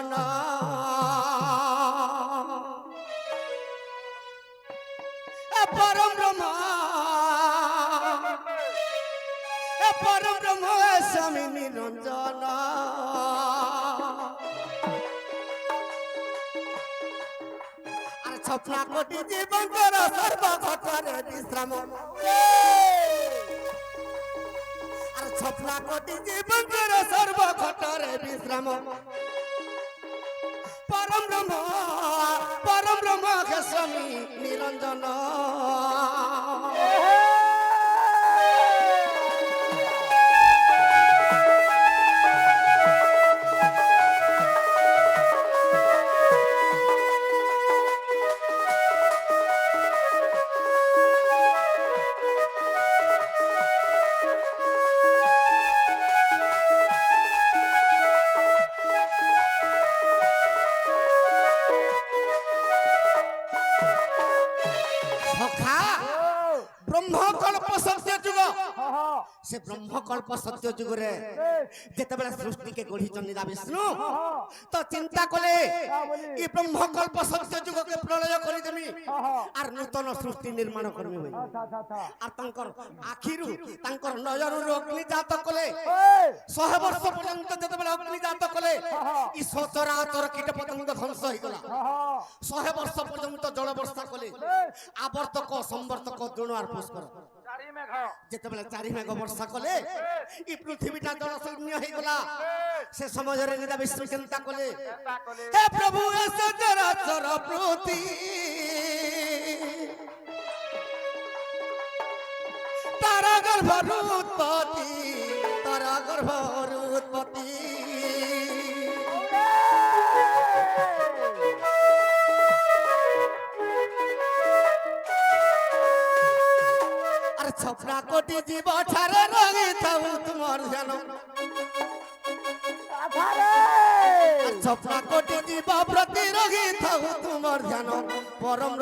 নিরঞ্জন পরম ব্রহ্ম পরম ব্রহ্ম স্বামী নিরঞ্জন আর স্বপ্ন কোটি জীবন কর সর্বঘটরে বিশ্রাম আর স্বপ্ন কোটি জীবন কর সর্বঘটরে বিশ্রাম পরম ব্রহ্ম স্বামী নিরঞ্জন ब्रह्मकल्प सत्य जुग से ब्रह्मकल्प सत्य जुग रे जेतेबेले सृष्टि के गढ़ी चंदा विष्णु तो चिंता कले ई ब्रह्मकल्प सत्य जुग के प्रलय करि देमी आर नूतन सृष्टि निर्माण करमी होई आर तंकर आखिरु तंकर नजरु अग्नि जात कले 100 वर्ष पर्यंत जेतेबेले अग्नि जात कले ई सचराचर कीट पतंग ध्वंस होई गला 100 वर्ष पर्यंत जल वर्षा कले आवर्तक संवर्तक द्रोण आर पुष्कर जेतेबेले चारि मेघ वर्षा कले ई पृथ्वीटा जल शून्य होई गला से समय रे निदा विष्णु चिंता कले हे प्रभु ए सचराचर प्रति तारा गर्भ उत्पत्ति छपरा कोटि जीव ठारे रंगी थाउ तुमर ध्यान छपरा कोटि जीव प्रति रंगी थाउ तुमर ध्यान परम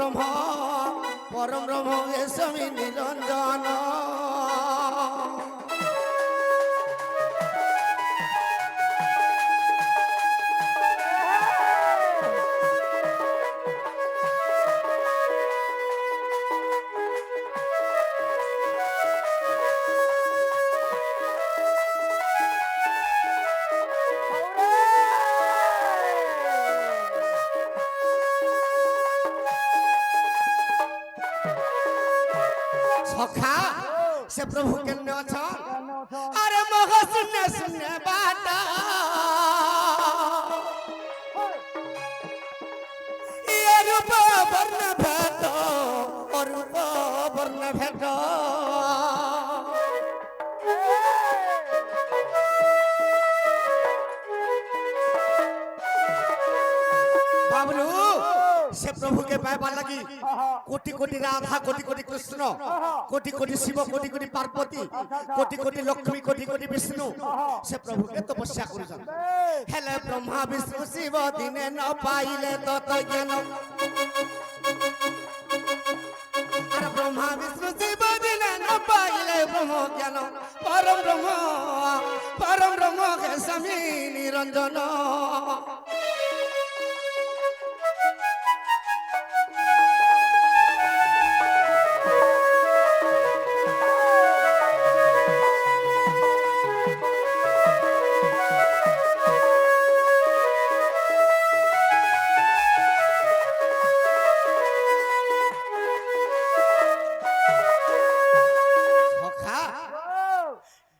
ब्रह्म हे स्वामी निरंजन से प्रभु के अरे मोह शून्य बाटा ये रूप वर्ण भेट और रूप वर्ण भेट बाबलू से प्रभु के पाए लगी कोटि कोटि राधा कोटि कोटि कृष्ण कोटि कोटि शिव कोटि कोटि पार्वती कोटि कोटि लक्ष्मी कोटि कोटि विष्णु से प्रभु के तपस्या करूछन हेले ब्रह्मा विष्णु शिव दिने न पाइले तत ज्ञान अरे ब्रह्मा विष्णु शिव दिने न पाइले ब्रह्म ज्ञान परम ब्रह्म के स्वामी निरंजन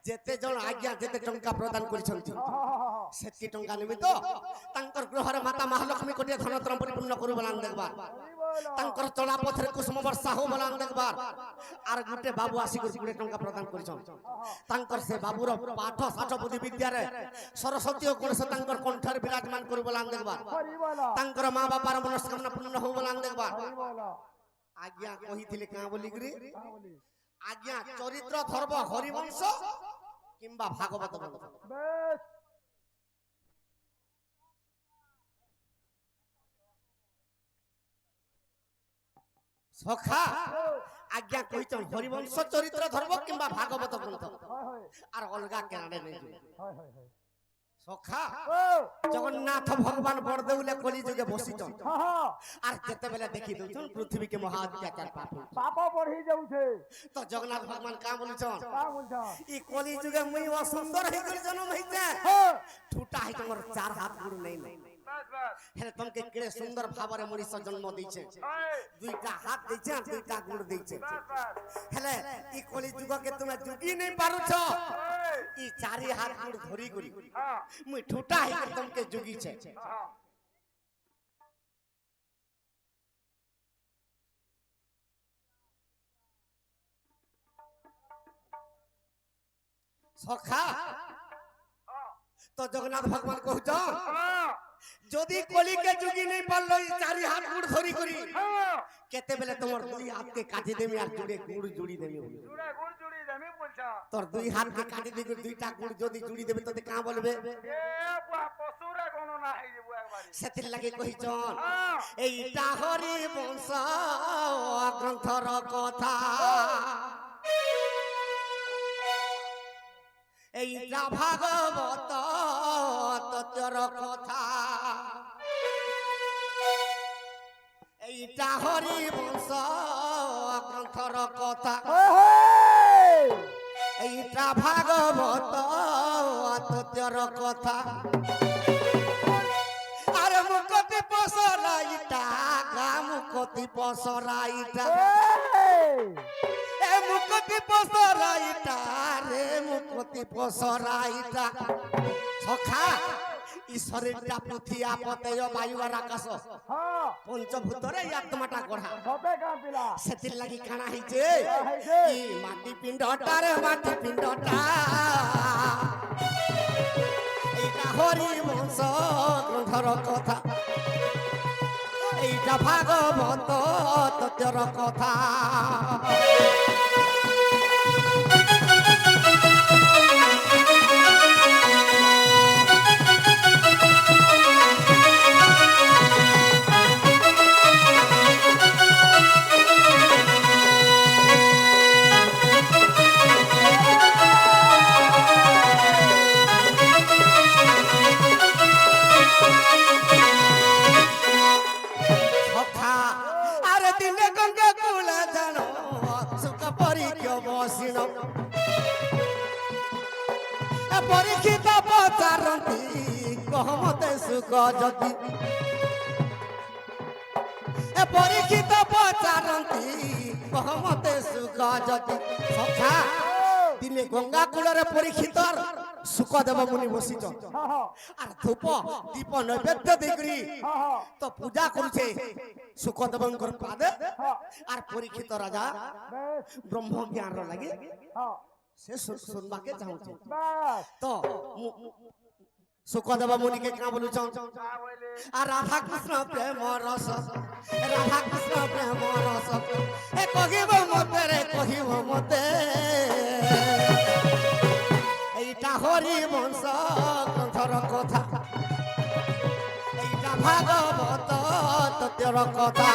जेते जन आज्ञा जेते टंका प्रदान करिसंती सेति टंका निमित्त तांकर ग्रहर माता महालक्ष्मी कोटे धनत्रम परिपूर्ण करू बलान देखबार तांकर चला पथरे कुसुम वर्षा हो बलान देखबार आर गुटे बाबू आसी गुटे टंका प्रदान करिसन तांकर से बाबूर पाठ साठ बुद्धि विद्या रे सरस्वती कोन से तांकर कंठर विराजमान करू बलान देखबार तांकर मां बापार मनस्कामना पूर्ण हो बलान देखबार आज्ञा कहिथिले का बोली गरी आज्ञा चरित्र धर्म हरिवंश किंबा भागवत बस सखा आज्ञा कहिचन हरिवंश चरित्र धर्म किंबा भागवत ग्रंथ आर अलगा केनाडे नै সখা জগন্নাথ ভগবান বড়দেউলে কলি যুগে বসিছন আর যেতেবেলে দেখি দউছন পৃথিবীকে মহা অত্যাচার পাপ বঢ়ি যাউছে তো জগন্নাথ ভগবান কা বলছন বলছন ই কলি যুগে মুই অসুন্দর হই করে জন্ম হইছে ঠুটা হই তোমার চার হাত গুড় নেই হেলে তোমাকে কেড়ে সুন্দর ভাবরে মনীষ জন্ম দিয়েছে দুইটা হাত দিয়েছে আর দুইটা গুড় দিয়েছে হেলে ই কলি যুগকে তুমি জুগি নাই পারুছ ই চারি হাত গুড় ধরি করি মুই ঠুটা হই করে তোমাকে জুগিছে সখা তো জগন্নাথ ভগবান কହୁছ যদি কলিকে যুগি নেই পারলো চারি হাত গুড় ধরি করি কেতেবেলে তোমার দুই হাতকে কাটি দেমি আর জুড়ে গুড় জুড়ি দেমি তোর দুই হাতকে কাটি দেবি দুইটা গুড় যদি জুড়ি দেবে তোতে কা বলবে সেতির লাগি কহিছন এইটা হরি বংশ গ্রন্থর কথা এইটা ভাগবত তত্ত্বর কথা এইটা হরি বংশ গ্রন্থর কথা এইটা ভাগবত তত্ত্বর কথা আরে মুকতি পসরাইটা মুকতি পসরাইটা এ মুকতি পসরাইটা রে মুকতি পসরাইটা সখা ঈশ্বরেরটা পৃথিবী আপতেয় বায়ু আর আকাশ পঞ্চভূতরে আত্মাটা গড়া সেতির লাগি কানা হইছে ই মাটি পিণ্ডটা রে মাটি পিণ্ডটা এইটা হরি বংশ গ্রন্থর কথা এইটা ভাগবত তত্ত্বর কথা পরীক্ষিত পচারନ୍ତି কহমতে সুখ যদি পরীক্ষিত পচারନ୍ତି কহমতে সুখ যদি সখা দিনে গঙ্গা কূଳରେ পরীক্ষিতর সুখ দেব মুনি বসিছ আর ধূপ দীপ নৈবেদ্য দেইকরি তো পূজা করছে সুখ দেবঙ্কর পাদে আর পরীক্ষিত রাজা ব্রহ্ম জ্ঞান লাগি সে শুনবাকে চাহুছে তো সুখদেব মুনিকে কা বলুছন আর রাধা কৃষ্ণ প্রেম রস রাধা কৃষ্ণ প্রেম রস এ কহিব মতে রে কহিব মতে এইটা হরি বংশ গ্রন্থর কথা এইটা ভাগবত তত্ত্বর কথা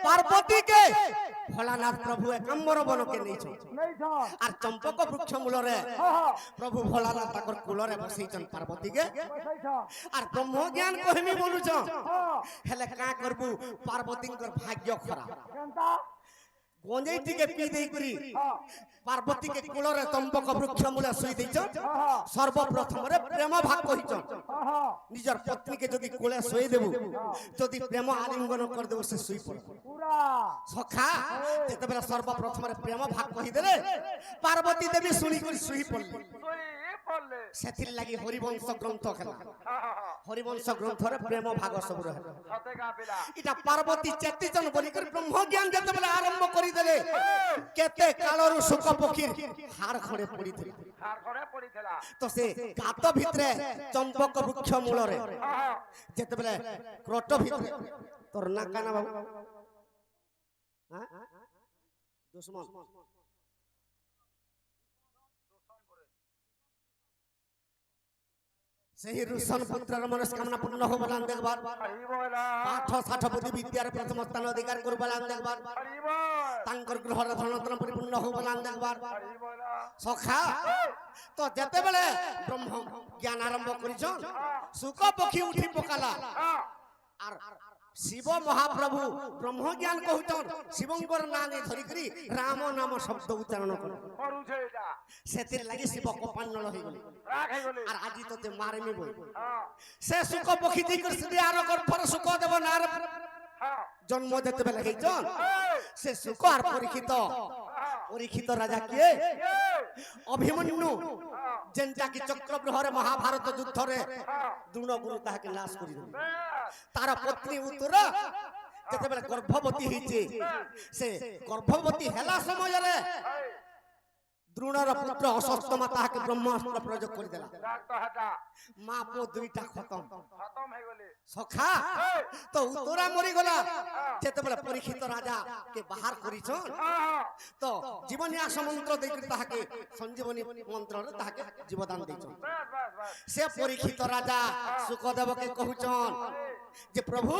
पार्वती के भोलानाथ प्रभु एकाम्बर बन के और चंपक वृक्ष मूल प्रभु भोलानाथ तकर कूल बसईचन पार्वती के और ब्रह्म ज्ञान कहमी बोलुच हेले का करबू पार्वती भाग्य खराब गंजेई टिके पी देई करी पार्वती के कूल चंपक वृक्ष मूल सुई देछ सर्वप्रथम रे प्रेम भाग कहिछ निजर पत्नी के जदि कूले सोई देबू जदि प्रेम आलिंगन कर देबू से सुई पड़ पूरा सखा जेते बेला सर्वप्रथम रे प्रेम भाग कहि देले पार्वती देवी सुनी करी सुई पड़ली করলে সেথির লাগি হরিবংশ গ্রন্থ খেলা হ্যাঁ হ্যাঁ হ্যাঁ হরিবংশ গ্রন্থরে প্রেম ভাগ সব রহে সতে গা পিলা এটা পার্বতী চেতিজন বলি করে ব্রহ্ম জ্ঞান যেতেবেলে আরম্ভ করি দেলে কেতে কালরু শুক পক্ষীর হাড় খড়ে পড়িছিল হার করে পড়িছিলা তো সে গাত ভিতরে চম্পক বৃক্ষ মূলরে হ্যাঁ হ্যাঁ যেতেবেলে ক্রট ভিতরে তোর না কানা বাবু হ্যাঁ দুশ্মন সেই রুশন পুত্রের মনস্কামনা পূর্ণ হবলান দেখবার হরি বলা পাঠ ষাঠ বুদ্ধি বিদ্যার প্রথম স্থান অধিকার করবলান দেখবার হরি বল তাঙ্কর গ্রহর ধনতন পরিপূর্ণ হবলান দেখবার হরি বলা সখা তো যেতেবেলে ব্রহ্ম জ্ঞান আরম্ভ করিছ শুক পক্ষী উঠি পকালা হ্যাঁ আর শিব মহাপ্রভু ব্রহ্ম জ্ঞান কহুছন শিবঙ্কর না নেই ধরিকরি রাম নাম শব্দ উচ্চারণ কর করুছে এটা সেতির লাগি শিব কোপান্নল হই গলি রাখে গলি আর আজি তোতে মারমি বই হ্যাঁ সে শুক পক্ষী দিক সিধে আর গর্ভর শুক দেব না আর হ্যাঁ জন্ম যেতেবেলে হইছন এই সে শুক আর পরীক্ষিত হ্যাঁ পরীক্ষিত রাজা কে এই অভিমন্যু হ্যাঁ যেনটা কি চক্রব্রহরে মহাভারত যুদ্ধরে হ্যাঁ দ্রোণগুরু তাহাকে নাশ করি দেবে বেশ তার পত্নী উত্তর যেতেবেলে গর্ভবতী হইছে সে গর্ভবতী হেলা সমୟରେ এই দ্রোণর পুত্র অশ্বত্থামা তাহাকে ব্রহ্মাস্ত্র প্রয়োগ করে দেলা রাখ তো হাটা মা পুଅ দুইটা খতম খতম হয়ে গলি সখা এই তো উত্তরা মরি গলা যেতেবেলে পরীক্ষিত রাজা কে বাহার করিছন হ্যাঁ হ্যাঁ তো জীবনী মন্ত্র দেইকরি তাহাকে সঞ্জীবনী মন্ত্ରରେ তাহাকে জীবদান ଦେଇছন বেশ বেশ বেশ সে পরীক্ষিত রাজা সুখদেবকে কহুছন যে প্রভু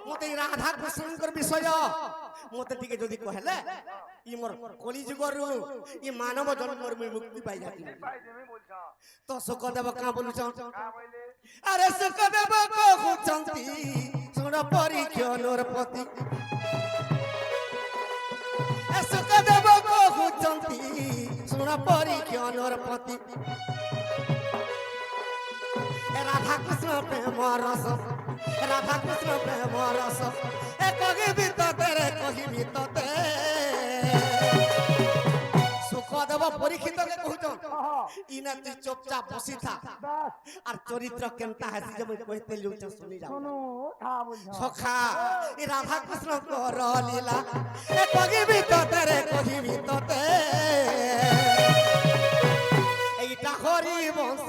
মতে রাধা কৃষ্ণଙ୍କର বিষয় মতে টিকে যদি কহেলে ই মোর কলি যুগরু ই মানব জন্মর মুক্তি পাই যাতি ভাই তুমি বলছ তো সুখদেব কা বলুছন কা বইলে আরে সুখদেব কহুছন্তি শুণ পরীক্ষণর পতি এ সুখদেব কহুছন্তি শুণ পরীক্ষণর পতি রাধা কৃষ্ণ প্রেম রস রাধা কৃষ্ণ প্রেম রস এ কহিবি তোতে রে কহিবি তোতে সুখদেব পরীক্ষিতকে কহুছন ইনা তুই চুপচাপ বসি থা বাস আর চরিত্র কেনতা হাসি যে মই কইতে লুচ শুনি যাও শুনু থা বুঝ সখা এ রাধা কৃষ্ণ কর লীলা এ কহিবি তোতে রে কহিবি তোতে এইটা হরি বংশ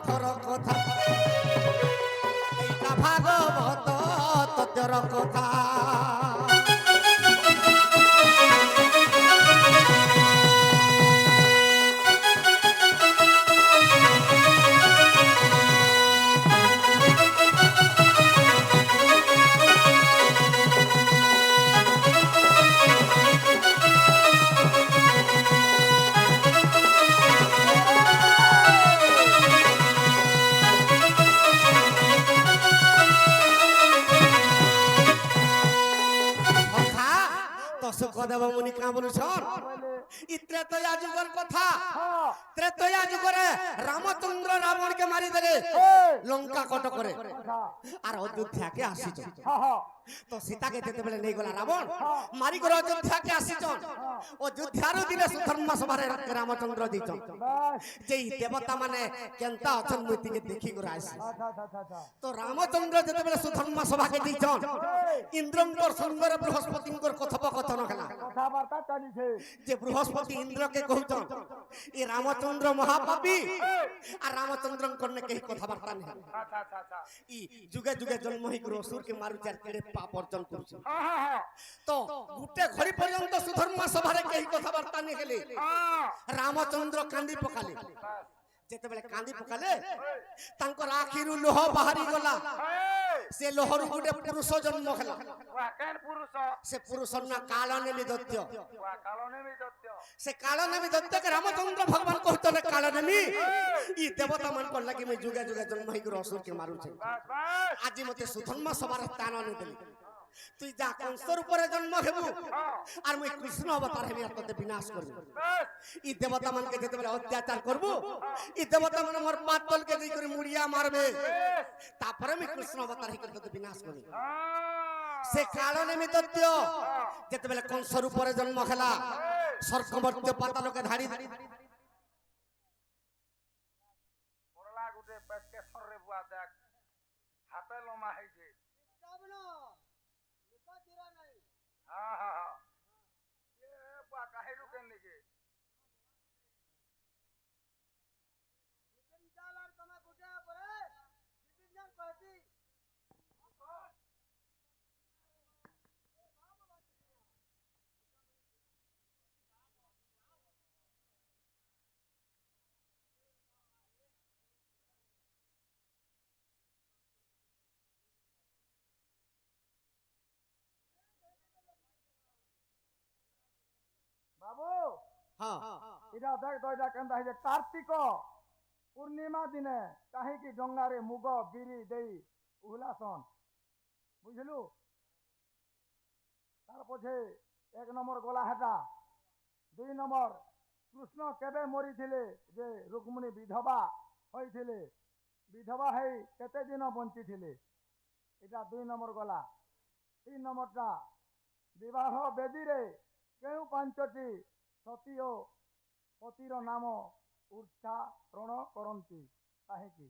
ধর কথা এইটা ভাগবত তত্ত্বর কথা সখা তো সুখদেব মুনি কা বলুছন ই ত্রেতয়া যুগের কথা হ্যাঁ ত্রেতয়া যুগরে রামচন্দ্র রাবণকে মারি দেলে এই লঙ্কা কট করে কথা আর অযোধ্যাকে আসিছ হ্যাঁ হ্যাঁ তো সীতাকে যেতেবেলে নেই গলা রাবণ মারি করে অযোধ্যাকে আসিছন অযোধ্যার দিনে সুধর্মা সভারে রামচন্দ্র দিছন বাস যেই দেবতা মানে কেনতা অছন মূর্তিকে দেখি করে আসি আচ্ছা আচ্ছা আচ্ছা আচ্ছা তো রামচন্দ্র যেতেবেলে সুধর্মা সভাকে দিছন ইন্দ্রঙ্কর সঙ্গরে বৃহস্পতিঙ্কর কথোপকথন খেলা কথাবার্তা চালিছে যে বৃহস্পতি ইন্দ্রকে কহুছন এই রামচন্দ্র মহাপাপী আর রামচন্দ্রঙ্কর নে কেহি কথাবার্তা নেই আচ্ছা আচ্ছা আচ্ছা ই যুগে যুগে জন্ম হই করে অসুরকে মারুচার কেড়ে পাপ অর্জন করছে হ্যাঁ হ্যাঁ হ্যাঁ তো গুটে ঘড়ি পর্যন্ত সুধর্মা সভারে কেহি কথাবার্তা নেই গেলে হ্যাঁ রামচন্দ্র কান্দি পকালে বাস যেতেবেলে কান্দি পকালে তাঙ্কর আখিরু লোহ বাহারি গলা এই সে লোহর গুটে পুরুষ জন্ম খেলা ওয়া কেন পুরুষ সে পুরুষর না কাল নেমি দত্ত ওয়া কালনে বি দত্ত সে কাল নেমি দত্তকে রামচন্দ্র ভগবান কহুতলে কাল নেমি ই দেবতা মান কর লাগি মই যুগে যুগে জন্ম হই করে অসুর কে মারুছে বাস বাস আজি মতে সুধর্মা সভার স্থান আনি দেলি তুই যা কংসর উপরে জন্ম হেবু আর মই কৃষ্ণ অবতার হেবি আর তোতে বিনাশ করবি বাস ই দেবতা মানকে যেতেবেলে অত্যাচার করবু ই দেবতা মানে মোর পাতলকে দেই করে মুড়িয়া মারবে তারপরে আমি কৃষ্ণ অবতার হেই করে তোতে বিনাশ করবি হ্যাঁ সে কাল নেমি দত্ত যেতেবেলে কংসর উপরে জন্ম খেলা স্বর্গমর্ত্য পাতালকে ধাড়ি গুটে পেটকে সরে বুয়া দেখ হাতে লমা হয়েছে হ্যাঁ হ্যাঁ হ্যাঁ এ বুয়া কাহে রুকেন নাকি বাবু হ্যাঁ এটা দেখ তো এটা কেনতা হয়েছে কার্তিক পূর্ণিমা দিনে কাহিকি ডঙ্গারে মুগ বিরি দেই উহলাসন বুঝলু তার পছে 1 নম্বর গলা হাটা 2 নম্বর কৃষ্ণ কেবে মরিছিলে যে রুক্মিণী বিধবা হইছিলে বিধবা হই কেতে দিন বঞ্চিছিলে এটা 2 নম্বর গলা 3 নম্বরটা বিবাহ বেদিরে কেউ পাঞ্চটি সতী ও পতির নাম উচ্চারণ করନ୍ତି কাহিকি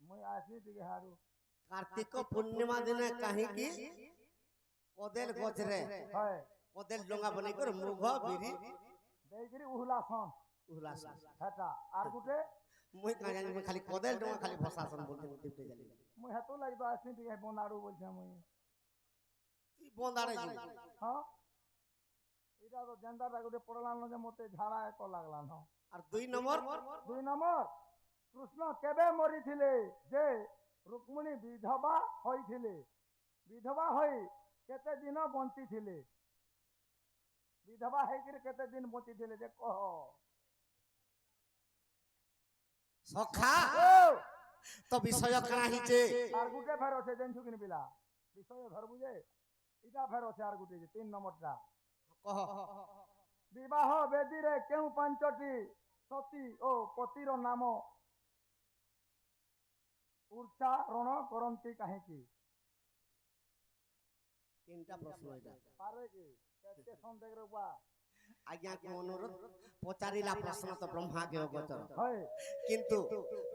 মুই আসি ଟିକେ হারু কার্তিক পূর্ণিমা দিনে কাহিকি কদেল গছরে হয় কদেল ডঙ্গা বনাই করে মুঘ বিরি ଦେଇକିରି উহলাসন উহলাস হেটা আর গুটে মুই কাঁ জানি মুই খালি কদেল ডঙ্গা খালি ফসাসন বলতে টিপতে জানি মুই হেতু লাগি তো আসি ଟିକେ বনাড়ু বলছে মুই তুই বন্দাড়ে যাবি হ্যাঁ এটা তো জেন্দাটা গুটে পড়লানো যে মতে ঝাড়া এক লাগলানো আর 2 নম্বর 2 নম্বর কৃষ্ণ কেবে মরিছিলে যে রুক্মিণী বিধবা হইছিলে বিধবা হই কেতে দিন বঞ্চিছিলে বিধবা হইকিরি কেতে দিন বঞ্চিছিলে যে কহ সখা তো বিষয় কানা হিচে আর গুটে ফের আছে জানছু কিনি পিলা বিষয় ধরবু যে এটা ফের আছে আর গুটে যে 3 নম্বরটা কহ বিবাহ বেদিরে কেউ পাঞ্চটি সতী ও পতির নাম উচ্চারণ করନ୍ତି কাহিকি তিনটা প্রশ্ন এটা পারে কি কেতে সন্দেহ রবা আজ্ঞা কো অনুরোধ পচারিলা প্রশ্ন তো ব্রহ্মাকে গোচর হয় কিন্তু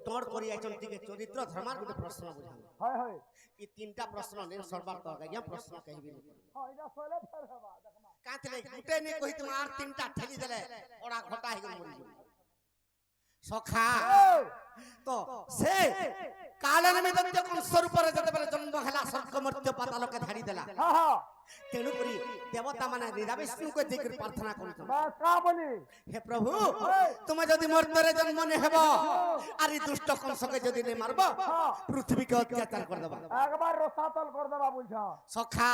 তোর করি আইছন টিকে চরিত্র ধর্মার গুটে প্রশ্ন বুঝান হয় হয় এই তিনটা প্রশ্ন নির সরবার তো আজ্ঞা প্রশ্ন কহিবি নি হ্যাঁ এটা সইলে ফের হবা দেখমা কাতলে গুটে নি কহি তুমি আর তিনটা ঠেলি দেলে ওরা ঘটা হই মরি যাবে সখা তো সে কালে নিমিত্ত কোন স্বরূপরে যেতে পারে জন্ম হেলা স্বর্গ মর্ত্য পাতালকে ধাড়ি দেলা হ্যাঁ হ্যাঁ তেণু করি দেবতা মানে হৃদয় বিষ্ণুকে দেখি প্রার্থনা করছেন বাস কা বলি হে প্রভু তুমি যদি মর্ত্যরে জন্ম নে হেব আর এই দুষ্ট কংসকে যদি নে মারব পৃথিবীকে অত্যাচার করে দেব একবার রসাতল কর দেবা বলছ সখা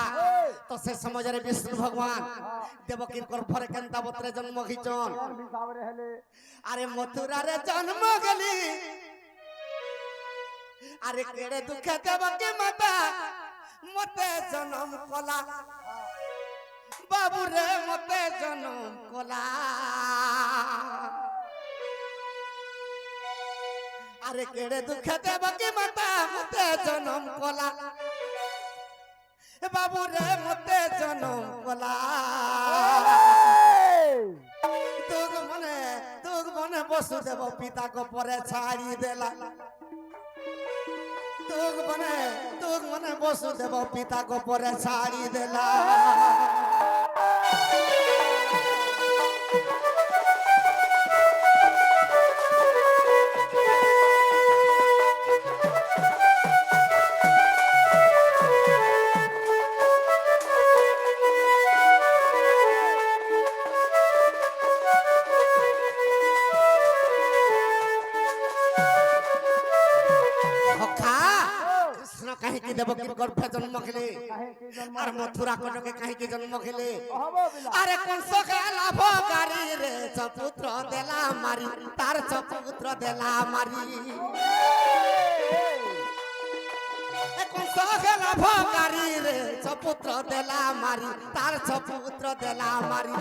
তো সে সমাজরে বিষ্ণু ভগবান দেবকীর গর্ভরে কেন্তাবতরে জন্ম ঘিচন হিসাবে হেলে আরে মথুরারে জন্ম গলি আরে কেড়ে দুঃখে দেবকী মাতা মতে জন্ম কলা বাবুরে মতে জন্ম কলা আরে কেড়ে দুঃখে দেবকী মাতা মতে জন্ম কলা বাবুরে মতে জন্ম কলা তুগ মনে বসুদেব পিতা কো পরে ছাড়ি দেলা তুগ মনে বসুদেব পিতা কো পরে ছাড়ি দেলা কাহিকি দেবকীর গর্ভে জন্ম খেলে আর মথুরা কটকে কাহিকি জন্ম খেলে আরে কংসকে লাভকারী রে চপুত্র দেলা মারি তার চপুত্র দেলা মারি কংসকে লাভকারী রে চপুত্র দেলা মারি তার চপুত্র দেলা মারি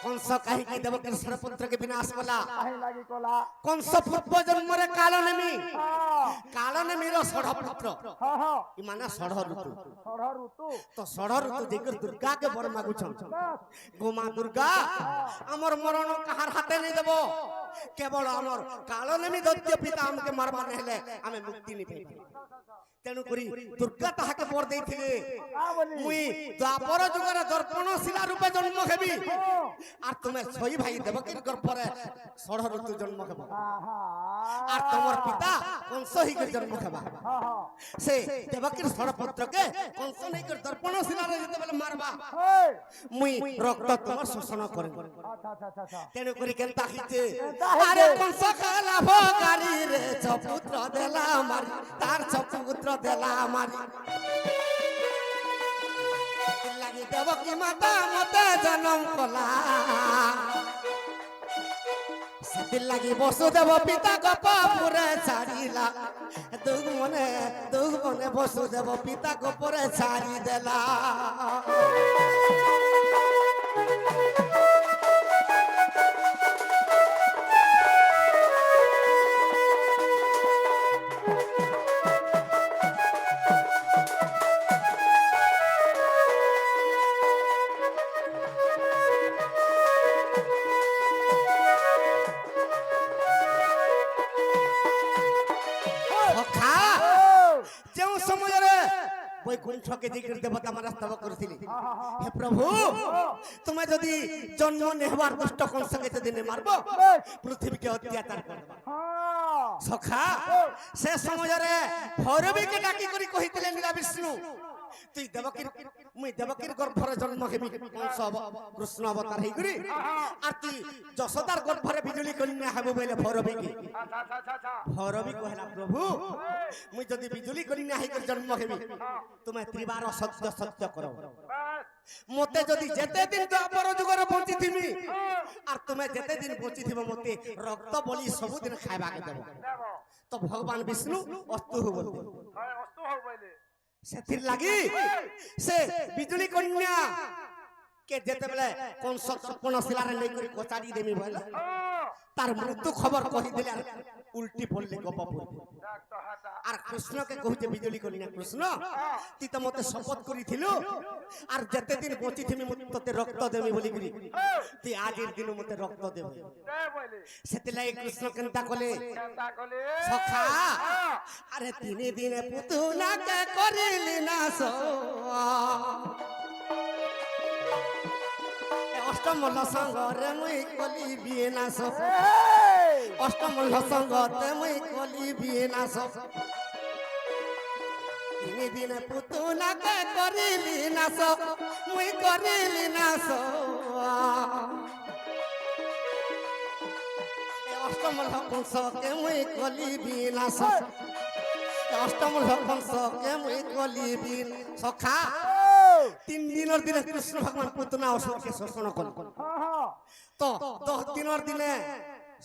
कंस कहीं देवकी सरपुत्र के विनाश कला काहे लागी कला कंस पूर्व जन्म रे कालनेमी हाँ कालनेमी रो षढ़ पुत्र हाँ हाँ ई माने षढ़ ऋतु षढ़ ऋतु तो षढ़ ऋतु जेकर दुर्गा के बर मागुछन बस गो मां दुर्गा हमर मरण कहार हाथे नहीं देबो केवल हमर कालनेमी दैत्य पिता हमके मारबा नेले हमें मुक्ति नहीं पाई तेणु करी दुर्गा ताहाके बर देथिले का बोली मुई द्वापर जुगर दर्पण शिला रूपे जन्म हेबी আর তুমি ছয় ভাই দেবকীর গর্ভরে ষড় ঋতু জন্ম হেব আর তোমার পিতা কংস হইকে জন্ম হেবা हाँ हाँ সে দেবকীর ষড় পুত্রকে কংস নেইকে দর্পণ শিলারে যেতেবেলে মারবা हे মুই রক্ত তোমার শোষণ করিব अच्छा अच्छा अच्छा अच्छा তেণু করি কেনতা হিতে কেনতা হইছে? আরে কংস খালা ভগারি রে ছপুত্র দেলা মারি তার ছপুত্র দেলা মারি লাগি দেবকী মাতা মতে জনম কলা সেদিন লাগি বসুদেব পিতা গোপপুরে ছাড়িলা দুগ মনে বসুদেব পিতা গোপরে ছাড়ি দেলা সখা যেও সমୟରେ বৈকুণ্ঠকে জিকির দেবতা আমার স্তব করছিলি হে প্রভু তুমি যদি জন্ম নেহবার দুষ্ট কংসকে দিনে মারব পৃথিবীকে অত্যাচার করব हाँ সখা সে সমୟରେ ভৈরবীকে ডাকি করি কহিଥିଲେ নীলা বিষ্ণু তুই দেবকীর মুই দেবকীর গর্ভরে জন্ম হেবি কংস কৃষ্ণ অবতার হইগরি আর তুই যশোদার গর্ভরে বিজুলি কন্যা হেব বলে ভৈরবীকে अच्छा अच्छा अच्छा अच्छा ভৈরবী কহিলা প্রভু মুই যদি বিজুলি কন্যা হইকরি জন্ম হেবি তুমি ত্রিবার সত্য সত্য করো बस মতে যদি যেতে দিন দ্বাপর যুগরে বঞ্চি থিমি আর তুমি যেতে দিন বঞ্চি থিব মতে রক্ত বলি ସବୁদিন খাইবাকে দেব देवो তো ভগবান বিষ্ণু অস্তু হব हाय वस्तु हो पहले সেথির লাগি সে বিজুলি কন্যা কে যেতে বেলে কোন সপন শিলারে নেই করে কোচাড়ি দেমি বলে हाँ তার মৃত্যু খবর কহি দিলে আর উল্টি পড়লে গোপপুর देख तो हटा আর কৃষ্ণকে কহুছে বিজুলি কন্যা কৃষ্ণ তুই তো মতে শপথ করিছিল আর যেতে দিন বঞ্চি থিমি তোতে রক্ত দেবি বলি করি তুই আজের দিন মতে রক্ত দেবে दे पहले সেতিলাই কৃষ্ণ কেনতা কলে केनता कोले সখা আরে তিনে দিনে পুতুলাকে করিলি না সো অষ্টম লসঙ্গরে মুই কলি বিয়ে না সো অষ্টম লসঙ্গতে মুই কলি বিয়ে না সো তিনে দিনে পুতুলাকে করিলি না সো মুই করিলি না সো অষ্টম লকংসকে মুই কলি বিনাশ অষ্টম লকংসকে মুই কলি বিন সখা 3 দিনের দিনে কৃষ্ণ ভগবান পুতনা অসুরকে শোষণ করল हाँ हाँ তো 10 দিনের দিনে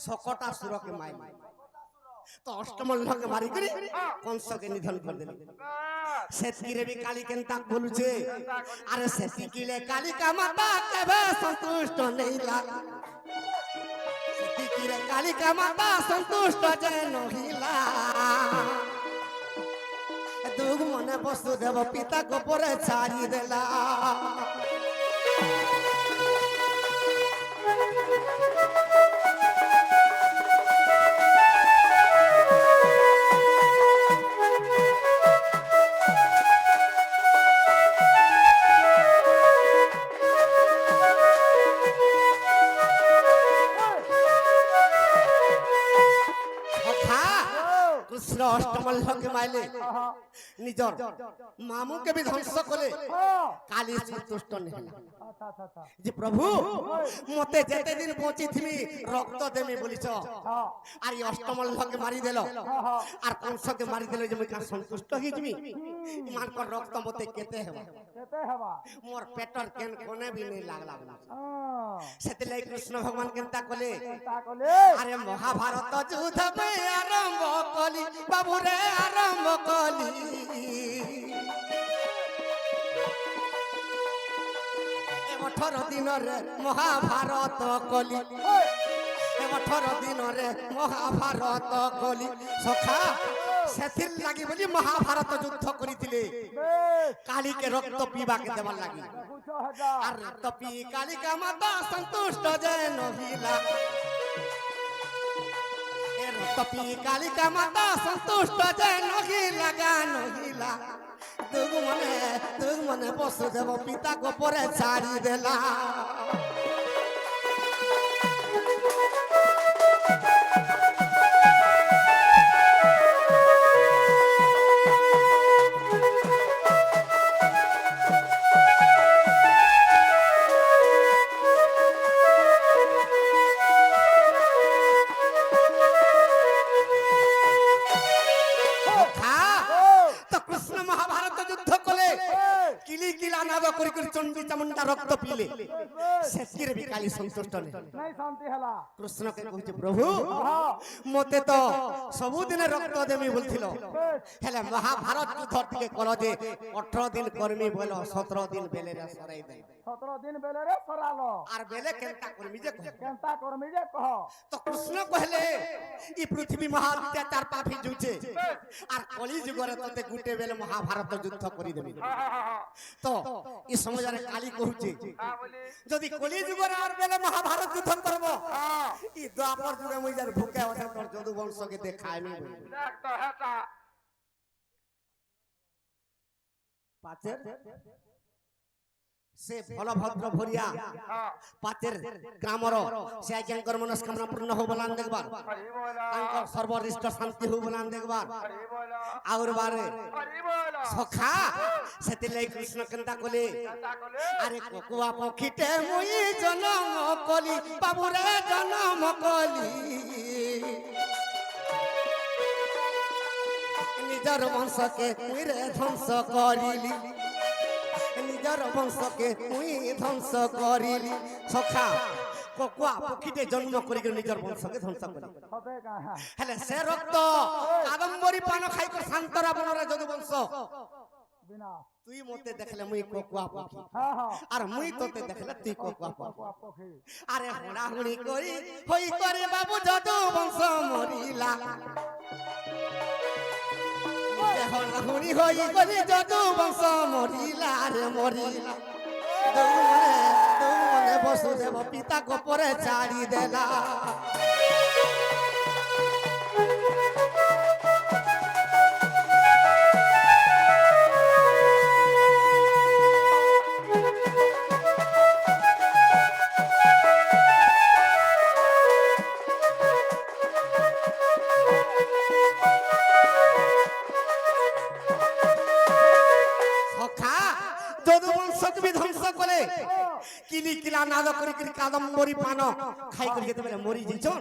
সকটা সুরকে মাইল তো অষ্টম লকে মারি করে কংসকে নিধন করে দিল बस সেতিরে বি কালী কেনতা বলুছে আরে সেতিকিলে কালিকা মাতা কেবে সন্তুষ্ট নেইলা সেতিকিলে কালিকা মাতা সন্তুষ্ট যে নহিলা দুগ মনে বসুদেব পিতা গোপরে ছাড়ি দেলা সখা কৃষ্ণ অষ্টম লকে মাইলে নিজর মামুকে বি ধ্বংস কলে हाँ কালী সন্তুষ্ট নেহলা अच्छा अच्छा अच्छा যে প্রভু মতে যেতে দিন বঞ্চি থিমি রক্ত দেমি বলিছ हाँ আর এই অষ্টম লকে মারি দেল আর কংসকে মারি দেল যে মুই কা সন্তুষ্ট হই যিমি ইমানকর রক্ত মতে কেতে হেবা कहते हवा মোর পেটর কেন কোনে বি নেই লাগলা हाँ সেতিলাই কৃষ্ণ ভগবান কেনতা কলে केनता कोले আরে মহাভারত যুদ্ধ মে আরম্ভ কলি বাবুরে আরম্ভ কলি এ মঠ 18 দিନରେ মহাভারত কলি 18 দিନରେ মহাভারত কলি সখা সেথির লাগি বলি মহাভারত যুদ্ধ করিଥିଲେ বেশ কালীকে রক্ত পিবাকে দেবার লাগি দেখুছ হেটা আর রক্ত পি কালিকা মাতা সন্তুষ্ট যে নহিলা এ রক্ত পি কালিকা মাতা সন্তুষ্ট যে নহিলা গান নহিলা তুগ মনে বসুদেব পিতা গোপরে ছাড়ি দেলা চন্ডী চামুন্ডা রক্ত পিলে সেতিরে বি কালী সন্তুষ্ট নে নাই শান্তি হেলা কৃষ্ণ কে কইছে প্রভু মতে তো ସବୁଦିନେ রক্ত দেমি বলছিল হেলে মহাভারত যুদ্ধ থেকে কল যে 18 দিন কর্মী বল 17 দিন বেলে রে সরাই দে 17 দিন বেলে রে সরালো আর বেলে কেনতা কর্মী যে কহ কেনতা করমি যে কহ তো কৃষ্ণ কহলে ই পৃথিবী মহা অত্যাচার পাপি জুছে আর কলি যুগরে ততে গুটে বেলে মহাভারত যুদ্ধ করি দেবি তো ই সমাজরে কালী কহুছে যদি কলি যুগরে আর বেলে মহাভারত যুদ্ধ করব ই দ্বাপর যুগে মই যার ভুকে আছে তোর যদু বংশকে দেখাইমি দেখ তো হেটা পাচের সে বলভদ্র ভরিয়া পাচের গ্রামর সে আজ্ঞাঙ্কর মনস্কামনা পূর্ণ হো বলান দেখবার তাঙ্কর সর্বরিষ্ট শান্তি হো বলান দেখবার আউর বারে সখা সেতি লাই কৃষ্ণ কেনতা কলে আরে কোকুয়া পক্ষীতে মুই জনম কলি বাবুরে জনম কলি নিজর বংশকে মুই রে ধ্বংস করিলি নিজর বংশকে মুই ধ্বংস করিলি সখা কোকুয়া পক্ষীতে জন্ম করি নিজর বংশকে ধ্বংস করি সতে কাহা হেলে সে রক্ত কাদম্বরী পান খাই কর শান্তরা বনরে যদু বংশ বিনা তুই মতে দেখলে মুই কোকুয়া পক্ষী হ্যাঁ হ্যাঁ আর মুই তোতে দেখলে তুই কোকুয়া পক্ষী পক্ষী আরে হুড়াহুড়ি করি হই করে বাবু যদু বংশ মরিলা হুড়াহুড়ি হই করে যদু বংশ মরিলা রে মরিলা তুমনে বসুদেব পিতা গোপরে ছাড়ি দেলা কিলি কিলা নাদ করি করি কাদম্বরী পান খাই করি যেতে মরি যাইছন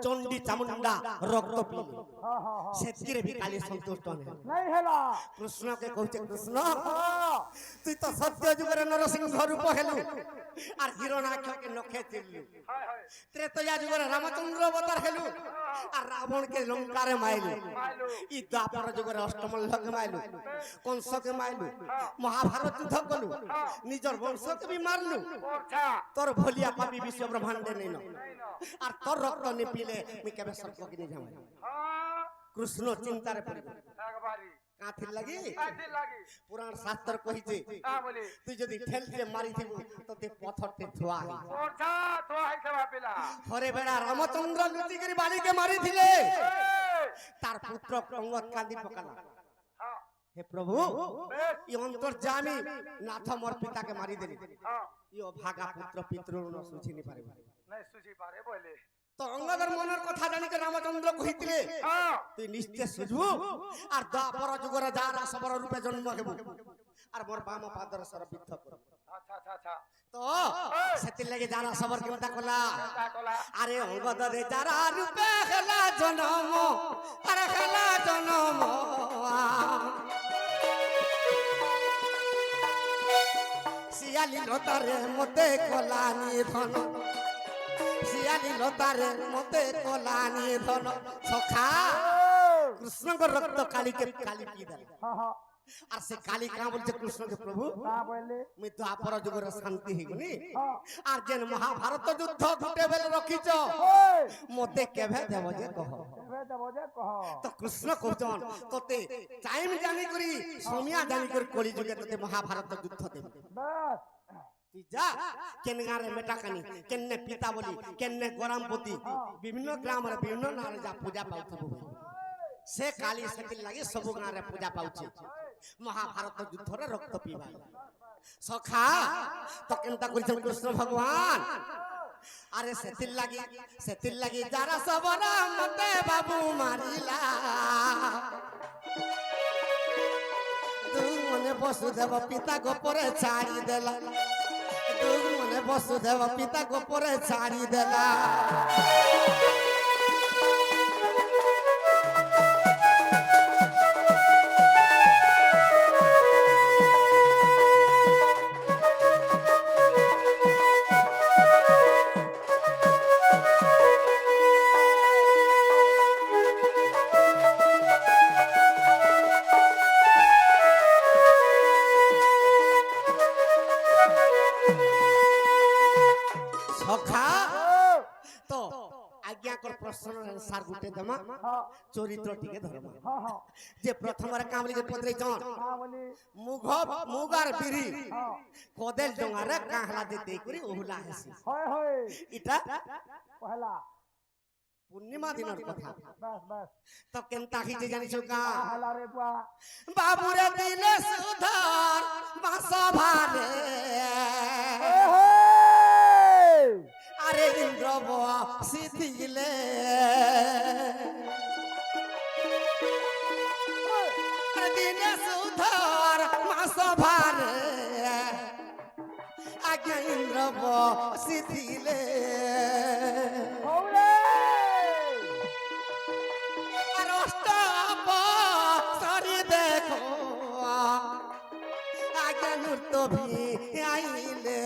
চন্ডী চামুন্ডা রক্ত পিলে হ্যাঁ হ্যাঁ হ্যাঁ সেতিরে বি কালী সন্তুষ্ট নে নাই হেলা কৃষ্ণকে কইছে কৃষ্ণ তুই তো সত্য যুগের নরসিংহ রূপ হেলু আর হিরণাক্ষকে নখে চিরলু ত্রেতয়া যুগের রামচন্দ্র অবতার হেলু আর রাবণকে লঙ্কারে মাইলু ই দ্বাপর যুগের অষ্টমল্লকে মাইলু কংসকে মাইলু মহাভারত যুদ্ধ কলু নিজর বংশকে বি মারলু তোর ভলিয়া পাপি বিশ্ব ব্রহ্মাণ্ডে নেই আর তোর রক্ত নে পিলে মুই কেবে স্বর্গকে নি যাম কৃষ্ণ চিন্তারে পড়ি একবারই কাথির লাগি কাটির লাগি পুরাণ শাস্ত্র কহিছে বলি তুই যদি ঠেলতে মারি দিব তোতে পথরতে ধোয়া ওরছা তো হাইছে বাপিলা হরে বেড়া রামচন্দ্র লুচি করে বালিকে মারিছিলে তার পুত্র অঙ্গদ কান্দি পকালা হ্যাঁ হে প্রভু ই অন্তর্যামী নাথ মোর পিতাকে মারি দেলি হ্যাঁ ই ভাগা পুত্র পিতৃণ সুঝি নি পারে নাই সুজি পারে বলে তো অঙ্গদের মনের কথা জানি কে রামচন্দ্র কহিଥିଲେ হ্যাঁ তুই নিশ্চয় সুঝবু আর দ্বাপর যুগরে যা রাসবর রূপে জন্ম হেবু আর মোর বাম পাদর সর বিদ্ধ কর আচ্ছা আচ্ছা আচ্ছা তো সেতি লাগি যারা সবর কেমতা কলা তা কলা আরে অঙ্গদরে যারা রূপে হেলা জনম আরে হেলা জনম শিয়ালি লতারে মতে কলানি ধন শিয়ালি লতারে মতে কলানি ধন সখা কৃষ্ণଙ୍କ রক্ত কালীকে কালী পি দেলা হ্যাঁ হ্যাঁ আর সে কালী কাঁ বলছে কৃষ্ণকে প্রভু কা বললে মুই তো আপর যুগরে শান্তি হইগনি হ্যাঁ আর যেন মহাভারত যুদ্ধ ঘটে বেলে রখিছ ওই মতে কেভে দেব যে কহ কেবে দেব যে কহ তো কৃষ্ণ কৌচন তোতে টাইম জানি করি সমিয়া জানি করি কলি যুগে তোতে মহাভারত যুদ্ধ দেবে বাস তুই যা কেন গাঁরে মেটাকানি কেনে পিতা বলি কেনে গরামপতি বিভিন্ন গ্রামরে বিভিন্ন নারে যা পূজা পাউথিব সে কালী সেতির লাগি সবু গাঁরে পূজা পাউছে মহাভারত যুদ্ধরে রক্ত পিবা সখা তো কেনতা করিছেন কৃষ্ণ ভগবান আরে সেতির লাগি যারা সবরা মতে বাবু মারিলা তুই মনে বসুদেব পিতা গোপরে ছাড়ি দেলা তুই মনে বসুদেব পিতা গোপরে ছাড়ি দেলা সখা তো আজ্ঞাকর প্রশ্নের আনসার গুটে দেমা হ্যাঁ চরিত্র টিকে ধরমা হ্যাঁ হ্যাঁ যে প্রথমরে কামলিকে পত্রেছন কা বলি মুগার বিরি হ্যাঁ কদেল ডঙ্গারে কাহলা দে দেই করি ওহুলা হেসি হয় হয় ইটা পহলা পূর্ণিমা দিনের কথা বাস বাস তো কেনতা খিছে জানিছো কা পহলা রে বুয়া বাবুরে দিলে সুধর বাস ভারে আরে ইন্দ্র সিথিলে দিলে সুধর মাস ভারে আজ্ঞা ইন্দ্র সিথিলে হৌরে আর অষ্টপ সরি দেখো আজ্ঞা নৃত্য ভি আইলে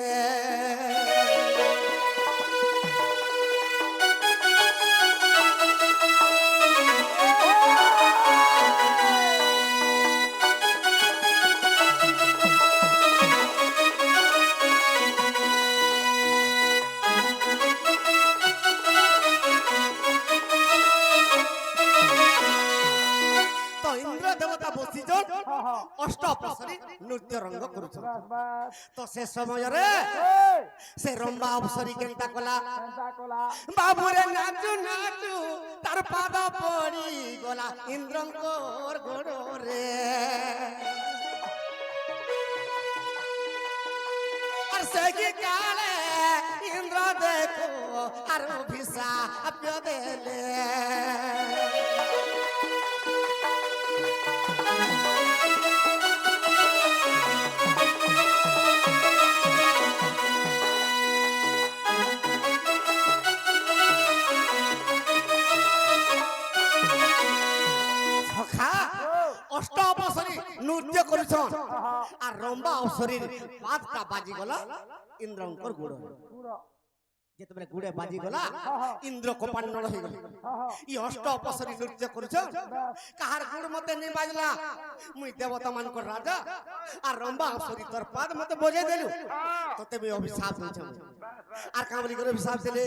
তো ইন্দ্র দেবতা বসিজন হ্যাঁ হ্যাঁ অষ্টপ্রহরী নৃত্য রঙ্গ করুছন বাস বাস তো সে সমୟରେ এই সে রম্বা অপসরী কেনতা কলা কেনতা কলা বাবুরে নাচু নাচু তার পাদ পড়ি গলা ইন্দ্রঙ্কর গোড়রে আর সে কি কালে ইন্দ্র দেখো আর অভিশাপ দেলে সখা অষ্টপ্রহরী নৃত্য করুছন আর রম্বা অপসরীর পাদটা বাজি গলা ইন্দ্রঙ্কর গোড় পুরো যেতবেলে গুড়ে বাজি গলা ইন্দ্র কোপান্নল হয়ে গেল হ্যাঁ হ্যাঁ ই অষ্ট অপসরী নৃত্য করুছন কাহার গুড় মতে নি বাজলা মুই দেবতা মানকর রাজা আর রম্বা অপসরী তোর পাদ মতে বজে দেলু তোতে মুই অভিশাপ দিছম আর কামলি করে অভিশাপ দিলে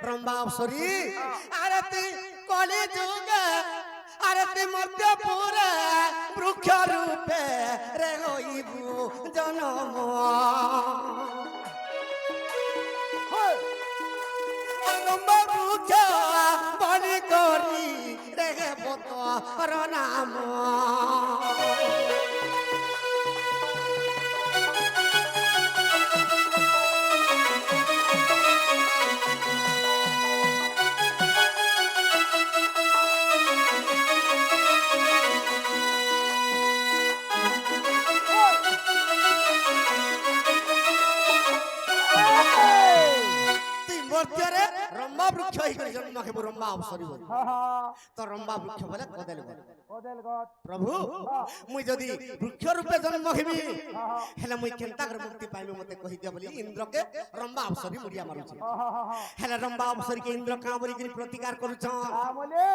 রম্বা অপসরী আরে তুই কলি যুগে আরে তুই মধ্যপুরে বৃক্ষ রূপে রে হইবু জনম লম্বা বৃক্ষ বলি করি রেগে পতর নাম তুই মধ্যরে রম্বা বৃক্ষ হইকরি জন্ম হেবু রম্বা অপসরী বলি হ্যাঁ হ্যাঁ তো রম্বা বৃক্ষ বলে কদেল বলে ওদেল গত প্রভু মুই যদি বৃক্ষ রূপে জন্ম হেবি হেলে মুই কেনতা করে মুক্তি পাইবি মতে কহি দিও বলি ইন্দ্রকে রম্বা অপসরী মুড়িয়া মারুছে হ্যাঁ হ্যাঁ হ্যাঁ হেলে রম্বা অপসরী কে ইন্দ্র কাঁ বলি প্রতিকার করুছন কা বলি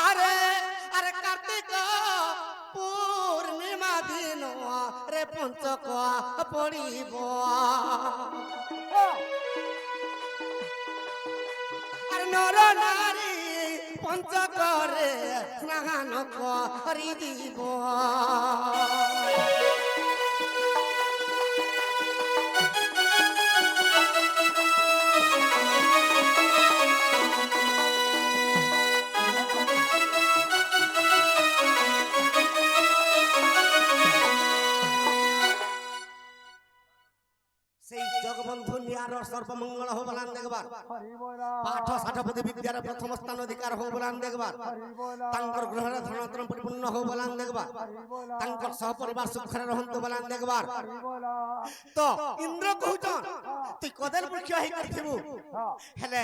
আরে আরে কার্তিক পূর্ণিমা দিন রে পঞ্চক পড়িব আর নর নারী পঞ্চকরে স্নান করি দিব সেই জগবন্ধু নিয়ার সর্বমঙ্গল হো বলান দেখবার হরি বলা পাঠ ষাঠপতি বিদ্যার প্রথম স্থান অধিকার হো বলান দেখবার হরি বলা তাঙ্কর গ্রহরে ধনতন পরিপূর্ণ হো বলান দেখবার হরি বলা তাঙ্কর সহপরিবার সুখরে রহন্তু বলান দেখবার হরি বলা তো ইন্দ্র কহুচন তুই কদেল বৃক্ষ হই করথিবু হ্যাঁ হেলে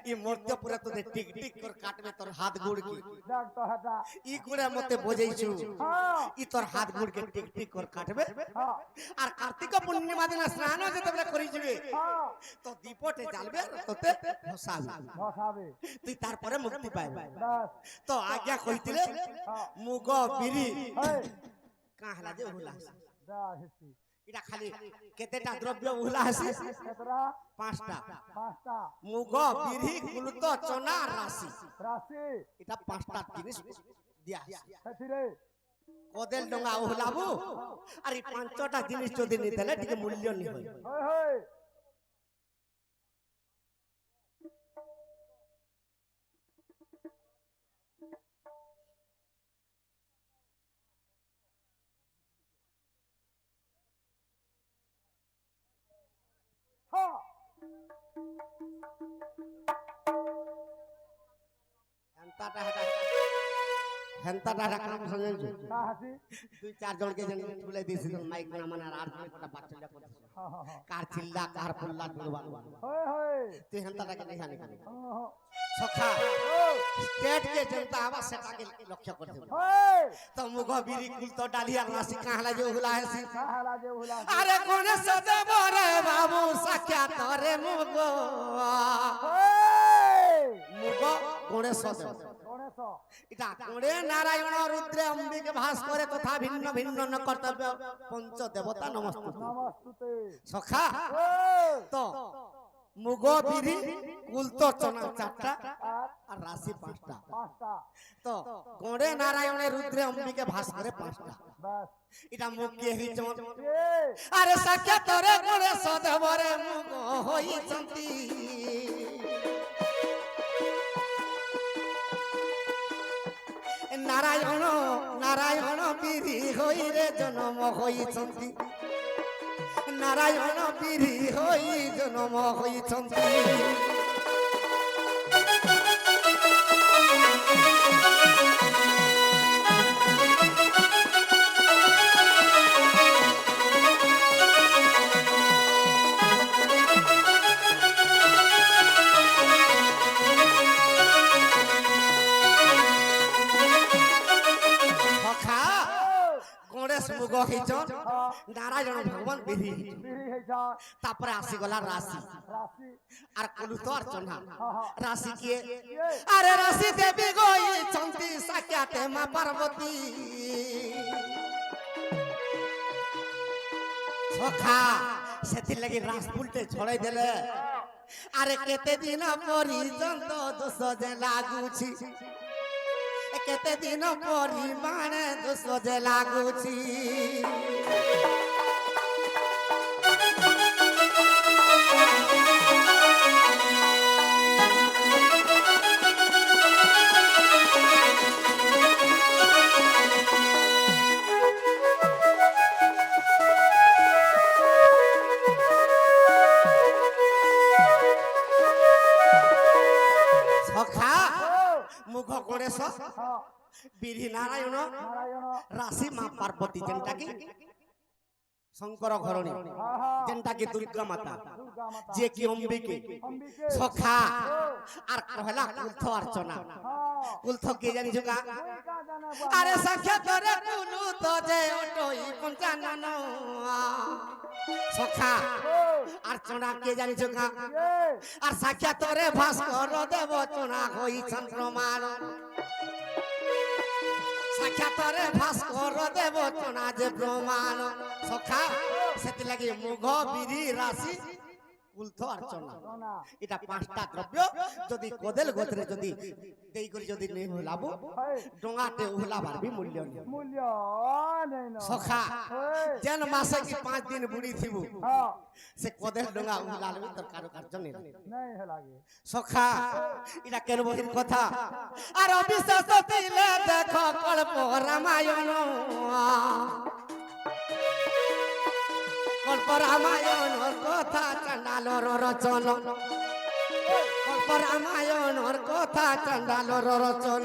ই মর্ত্য পুরা তোদের টিক টিক কর কাটবে তোর হাত গুড় কি দেখ তো হেটা ই গুড়ে মতে বোঝাইছু হ্যাঁ ই তোর হাত গুড় কে টিক টিক কর কাটবে হ্যাঁ আর কার্তিক পূর্ণিমা দিন স্নান যেতবে করিছিবে হ্যাঁ তো দীপটে জ্বালবে আর তোতে ভসাবে বসাবে তুই তারপরে মুক্তি পাইবে বাস তো আজ্ঞা কইতিলে হ্যাঁ মুগ বিরি এই কা হলা যে উহুলা দা হিসি এটা খালি কেতেটা দ্রব্য উহুলা হাসি কেতরা পাঁচটা পাঁচটা মুগ বিরি কুলুত চনা আর রাশি রাশি এটা পাঁচটা জিনিস দিয়া হাসি সেথিরে কদেল ডঙ্গা উহুলাবু আর এই পাঁচটা জিনিস যদি নিতেলে টিকে মূল্য নি হয় হই হই হ্যাঁ হেন্তাটা কাম সঙ্গে কা হাসি দুই চার জনকে যেন তুলে দিয়েছিল মাইক না মানে আর জন কটা বাচ্চা করতেছিল হ্যাঁ হ্যাঁ হ্যাঁ কার চিল্লা কার পুল্লা দুলবা হই হই তুই হেন্তাটাকে দেখা নি হ্যাঁ সখা হ্যাঁ স্টেট के जनता आवा सेटाके लक्ष्य करते হই तो मुगो बिरी कुल तो डालिया राशि कहला जे हुला है सी কাহালা যে উলা अरे कोने सदे बोरे बाबू सख्या तोरे मुगो হই मुगो कोने सदे গণেশ इटा कोने नारायण रुद्र अंबिके भास्कर तथा भिन्न भिन्न न कर्तव्य पंच देवता नमस्ते নমস্তুতে सखा হই तो मुगो बिरी कुल तो चना चारटा আর और राशि पांचटा পাঁচটা तो कोने नारायण रुद्र अंबिके भास्कर पांचटा বাস इटा मुख्य ही चमन এ अरे सख्या तोरे कोने सदवरे मुगो होई चंती नारायण नारायण पीरी होई रे जन्म होई चंती नारायण पीरी होई जन्म होई चंती সখা গণেশ মুগ হইছন নারায়ণ ভগবান বিধি বিহি হেছা তারপরে আসি গলা রাশি রাশি আর কলুত আর চন্না হ্যাঁ হ্যাঁ রাশি কে এ আরে রাশি দেবী গই চন্তি সাক্ষাতে মা পার্বতী সখা সেতির লাগি রাসপুলটে ছড়াই দেলে আরে কেতে দিন পর্যন্ত দোষ যে লাগুছি কেতে দিন পরিমাণে দোষ যে লাগুছি সখা মুখ গণেশ হ্যাঁ বিধি নারায়ণ নারায়ণ রাশি মা পার্বতী যেটাকি শঙ্কর ঘরণী হ্যাঁ হ্যাঁ যেটাকি দুর্গা মাতা দুর্গা মাতা যে কি অম্বিকে অম্বিকে সখা আর কহলা কুলথ অর্চনা হ্যাঁ কুলথ কে জানিছো কা দুর্গা জানে আরে সাক্ষাৎ রে কুলু তো যে ওটই পঞ্চানন সখা আর চনা কে জানিছো কা এ আর সাক্ষাৎ রে ভাস্কর দেব চনা হই চন্দ্রমার সাক্ষাতরে ভাস্কর দেবচনা যে প্রমাণ সখা সেতিলাগি মুঘ বিরি রাশি কুলথ আর চনা সোনা এটা পাঁচটা দ্রব্য যদি কদেল গোত্রে যদি দেই করে যদি নেই হলাব হই ডোঙাতে উহলাবার বি মূল্য নেই মূল্য নেই না সখা হই যেন মাসে কি 5 দিন বুড়ি থিবু হ্যাঁ সে কদেল ডোঙা উহলালে তোর কারো কার্য নেই নাই হেলাগে সখা এটা কেন বহির কথা আর অবিশ্বাস দিলে দেখো কল্প রামায়ণ কল্প রামায়ণর কথা চণ্ডালর রচন কল্প রামায়ণর কথা চণ্ডালর রচন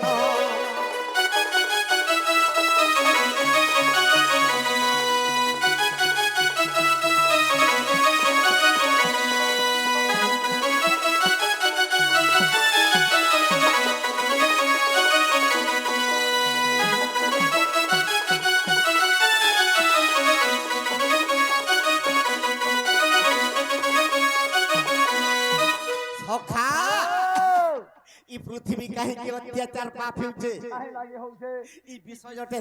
সখা ই পৃথিবী কাহিকি অত্যাচার পাপ হচ্ছে কাহে লাগে হউছে ই বিষয়টে